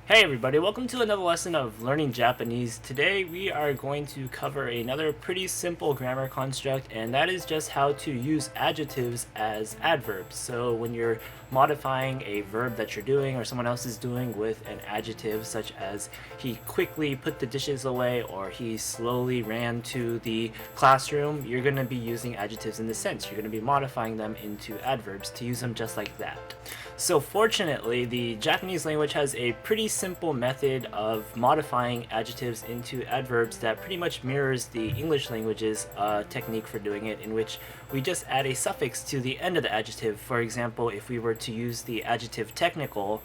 Hey everybody, welcome to another lesson of learning Japanese. Today we are going to cover another pretty simple grammar construct, and that is just how to use adjectives as adverbs. So when you're modifying a verb that you're doing or someone else is doing with an adjective, such as he quickly put the dishes away or he slowly ran to the classroom, you're going to be using adjectives in this sense. You're going to be modifying them into adverbs to use them just like that. So fortunately, the Japanese language has a pretty simple method of modifying adjectives into adverbs that pretty much mirrors the English language's technique for doing it, in which we just add a suffix to the end of the adjective. For example, if we were to use the adjective technical,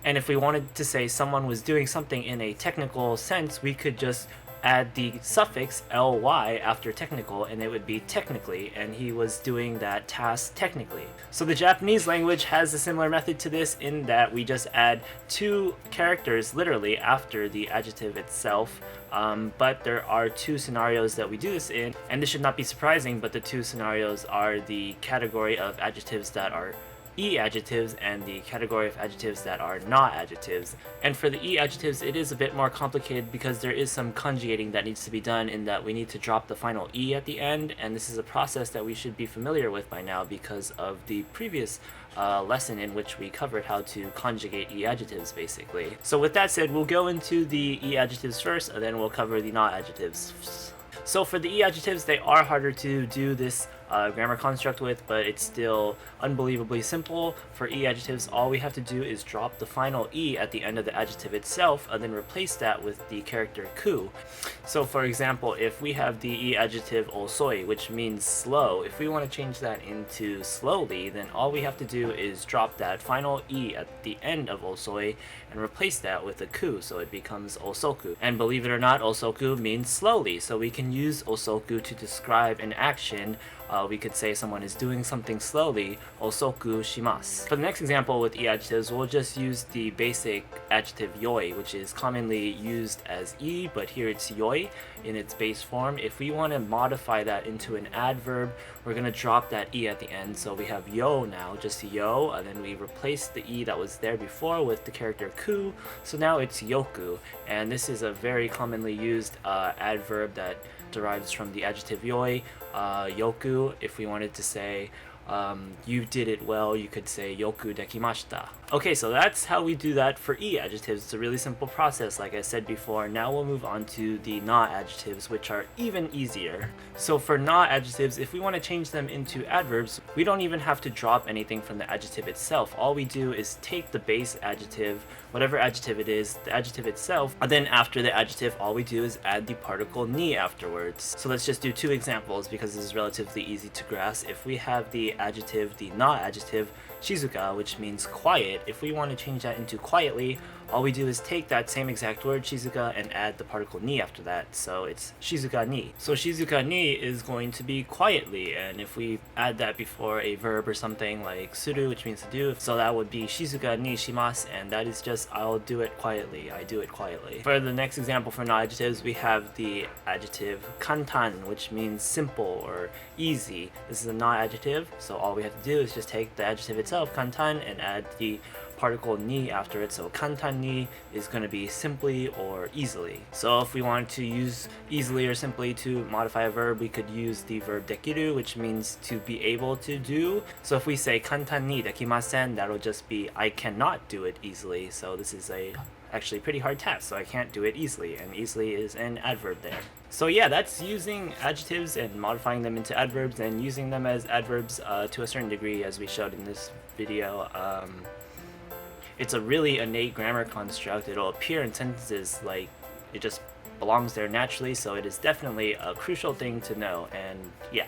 and if we wanted to say someone was doing something in a technical sense, we could just add the suffix ly after technical, and it would be technically, and he was doing that task technically. So the Japanese language has a similar method to this, in that we just add two characters literally after the adjective itself. But there are two scenarios that we do this in, and this should not be surprising, but the two scenarios are the category of adjectives that are e-adjectives and the category of adjectives that are not adjectives. And for the e-adjectives, it is a bit more complicated because there is some conjugating that needs to be done, in that we need to drop the final e at the end, and this is a process that we should be familiar with by now because of the previous lesson in which we covered how to conjugate e-adjectives basically. So with that said, we'll go into the e-adjectives first, and then we'll cover the not adjectives. So for the e-adjectives, they are harder to do this grammar construct with, but it's still unbelievably simple. For e-adjectives, all we have to do is drop the final e at the end of the adjective itself, and then replace that with the character ku. So for example, if we have the e-adjective osoi, which means slow, if we want to change that into slowly, then all we have to do is drop that final e at the end of osoi and replace that with a ku, so it becomes osoku. And believe it or not, osoku means slowly, so we can use osoku to describe an action. We could say someone is doing something slowly, osoku shimasu. For the next example with e-adjectives, we'll just use the basic adjective yoi, which is commonly used as e, but here it's yoi in its base form. If we want to modify that into an adverb, we're going to drop that e at the end, so we have yo now, just yo, and then we replace the e that was there before with the character ku, so now it's yoku. And this is a very commonly used adverb that derives from the adjective yoi, yoku. If we wanted to say you did it well, you could say yoku dekimashita. Okay, so that's how we do that for e-adjectives. It's a really simple process, like I said before. Now we'll move on to the not-adjectives, which are even easier. So for not-adjectives, if we want to change them into adverbs, we don't even have to drop anything from the adjective itself. All we do is take the base adjective, whatever adjective it is, the adjective itself, and then after the adjective, all we do is add the particle ni afterwards. So let's just do two examples because this is relatively easy to grasp. If we have the adjective, the not-adjective, shizuka, which means quiet, if we want to change that into quietly, all we do is take that same exact word, shizuka, and add the particle ni after that, so it's shizuka ni. So shizuka ni is going to be quietly, and if we add that before a verb or something like suru, which means to do, so that would be shizuka ni shimasu, and that is just I'll do it quietly, I do it quietly. For the next example for non-adjectives, we have the adjective kantan, which means simple or easy. This is a non-adjective, so all we have to do is just take the adjective itself, kantan, and add the particle ni after it, so kantan ni is going to be simply or easily. So if we want to use easily or simply to modify a verb, we could use the verb dekiru, which means to be able to do. So if we say kantan ni dekimasen, that'll just be I cannot do it easily. So this is a actually pretty hard task, so I can't do it easily, and easily is an adverb there. So yeah, that's using adjectives and modifying them into adverbs and using them as adverbs to a certain degree, as we showed in this video. It's a really innate grammar construct. It'll appear in sentences like it just belongs there naturally, so it is definitely a crucial thing to know, and yeah.